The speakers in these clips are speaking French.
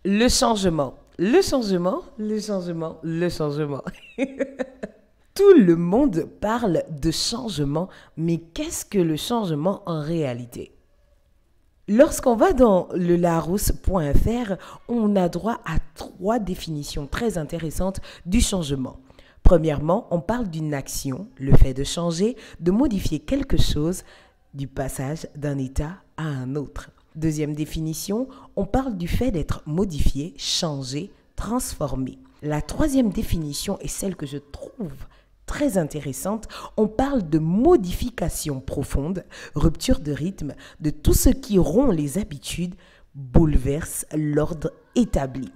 Le changement, le changement, le changement, le changement. Tout le monde parle de changement, mais qu'est-ce que le changement en réalité? Lorsqu'on va dans le larousse.fr, on a droit à trois définitions très intéressantes du changement. Premièrement, on parle d'une action, le fait de changer, de modifier quelque chose, du passage d'un état à un autre. Deuxième définition, on parle du fait d'être modifié, changé, transformé. La troisième définition est celle que je trouve très intéressante. On parle de modification profonde, rupture de rythme, de tout ce qui rompt les habitudes, bouleverse l'ordre établi.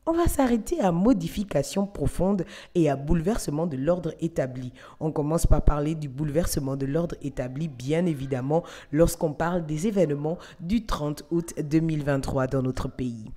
On va s'arrêter à modification profonde et à bouleversement de l'ordre établi. On commence par parler du bouleversement de l'ordre établi, bien évidemment, lorsqu'on parle des événements du 30 août 2023 dans notre pays.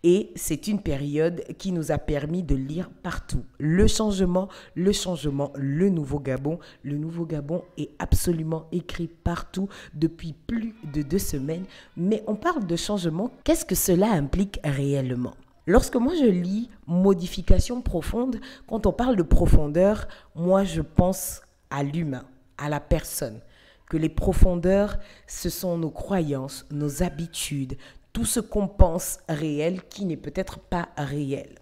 Et c'est une période qui nous a permis de lire partout le changement, le nouveau Gabon. Le nouveau Gabon est absolument écrit partout depuis plus de 2 semaines. Mais on parle de changement. Qu'est-ce que cela implique réellement ? Lorsque moi je lis modification profonde, quand on parle de profondeur, moi je pense à l'humain, à la personne. Que les profondeurs, ce sont nos croyances, nos habitudes, tout ce qu'on pense réel qui n'est peut-être pas réel.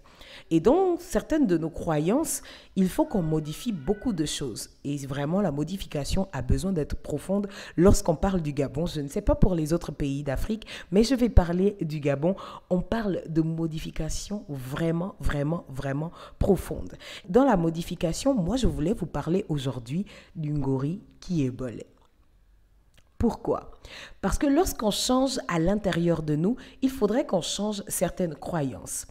Et donc, certaines de nos croyances, il faut qu'on modifie beaucoup de choses. Et vraiment, la modification a besoin d'être profonde lorsqu'on parle du Gabon. Je ne sais pas pour les autres pays d'Afrique, mais je vais parler du Gabon. On parle de modification vraiment, vraiment, vraiment profonde. Dans la modification, moi, je voulais vous parler aujourd'hui du Ngori qui est bolé. Pourquoi? Parce que lorsqu'on change à l'intérieur de nous, il faudrait qu'on change certaines croyances.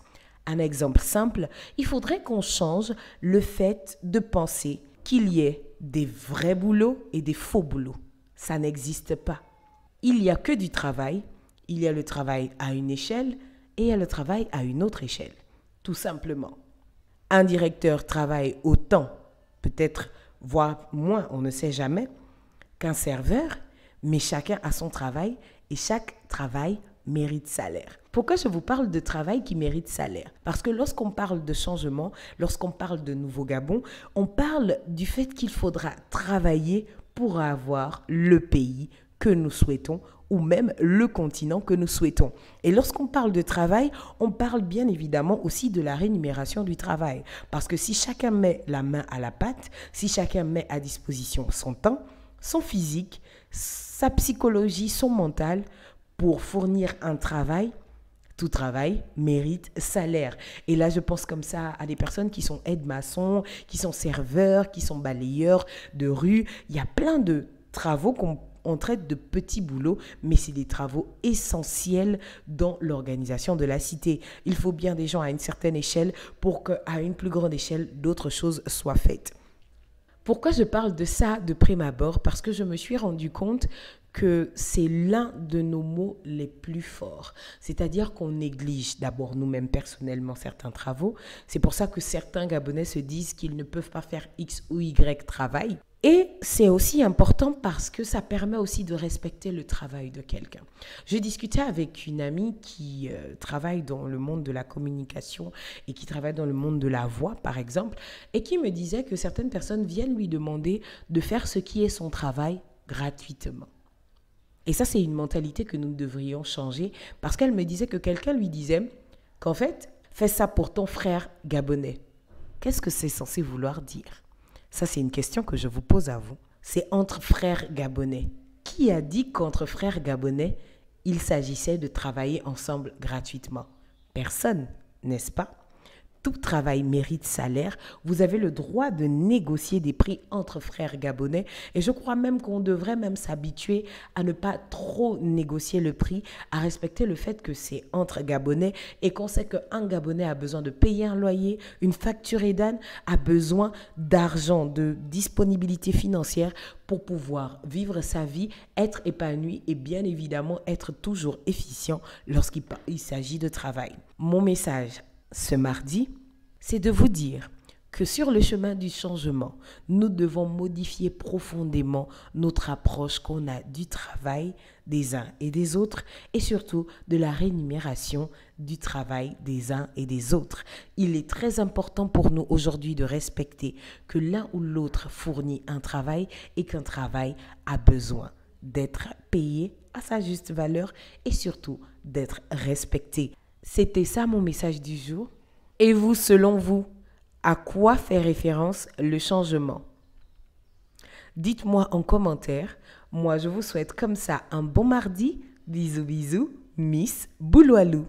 Un exemple simple, il faudrait qu'on change le fait de penser qu'il y ait des vrais boulots et des faux boulots. Ça n'existe pas. Il n'y a que du travail. Il y a le travail à une échelle et il y a le travail à une autre échelle. Tout simplement. Un directeur travaille autant, peut-être voire moins, on ne sait jamais, qu'un serveur, mais chacun a son travail et chaque travail mérite salaire. Pourquoi je vous parle de travail qui mérite salaire? Parce que lorsqu'on parle de changement, lorsqu'on parle de Nouveau Gabon, on parle du fait qu'il faudra travailler pour avoir le pays que nous souhaitons ou même le continent que nous souhaitons. Et lorsqu'on parle de travail, on parle bien évidemment aussi de la rémunération du travail. Parce que si chacun met la main à la pâte, si chacun met à disposition son temps, son physique, sa psychologie, son mental, pour fournir un travail, tout travail mérite salaire. Et là, je pense comme ça à des personnes qui sont aides-maçons, qui sont serveurs, qui sont balayeurs de rue. Il y a plein de travaux qu'on traite de petits boulots, mais c'est des travaux essentiels dans l'organisation de la cité. Il faut bien des gens à une certaine échelle pour qu'à une plus grande échelle, d'autres choses soient faites. Pourquoi je parle de ça de prime abord? Parce que je me suis rendu compte que c'est l'un de nos mots les plus forts. C'est-à-dire qu'on néglige d'abord nous-mêmes personnellement certains travaux. C'est pour ça que certains Gabonais se disent qu'ils ne peuvent pas faire X ou Y travail. Et c'est aussi important parce que ça permet aussi de respecter le travail de quelqu'un. Je discutais avec une amie qui travaille dans le monde de la communication et qui travaille dans le monde de la voix, par exemple, et qui me disait que certaines personnes viennent lui demander de faire ce qui est son travail gratuitement. Et ça, c'est une mentalité que nous devrions changer parce qu'elle me disait que quelqu'un lui disait qu'en fait, fais ça pour ton frère gabonais. Qu'est-ce que c'est censé vouloir dire? Ça, c'est une question que je vous pose à vous. C'est entre frères gabonais. Qui a dit qu'entre frères gabonais, il s'agissait de travailler ensemble gratuitement? Personne, n'est-ce pas? Tout travail mérite salaire. Vous avez le droit de négocier des prix entre frères gabonais. Et je crois même qu'on devrait même s'habituer à ne pas trop négocier le prix, à respecter le fait que c'est entre Gabonais et qu'on sait qu'un Gabonais a besoin de payer un loyer, une facture EDAN, a besoin d'argent, de disponibilité financière pour pouvoir vivre sa vie, être épanoui et bien évidemment être toujours efficient lorsqu'il s'agit de travail. Mon message ce mardi, c'est de vous dire que sur le chemin du changement, nous devons modifier profondément notre approche qu'on a du travail des uns et des autres et surtout de la rémunération du travail des uns et des autres. Il est très important pour nous aujourd'hui de respecter que l'un ou l'autre fournit un travail et qu'un travail a besoin d'être payé à sa juste valeur et surtout d'être respecté. C'était ça mon message du jour. Et vous, selon vous, à quoi fait référence le changement? Dites-moi en commentaire. Moi, je vous souhaite comme ça un bon mardi. Bisous, bisous, Miss Bouloualou.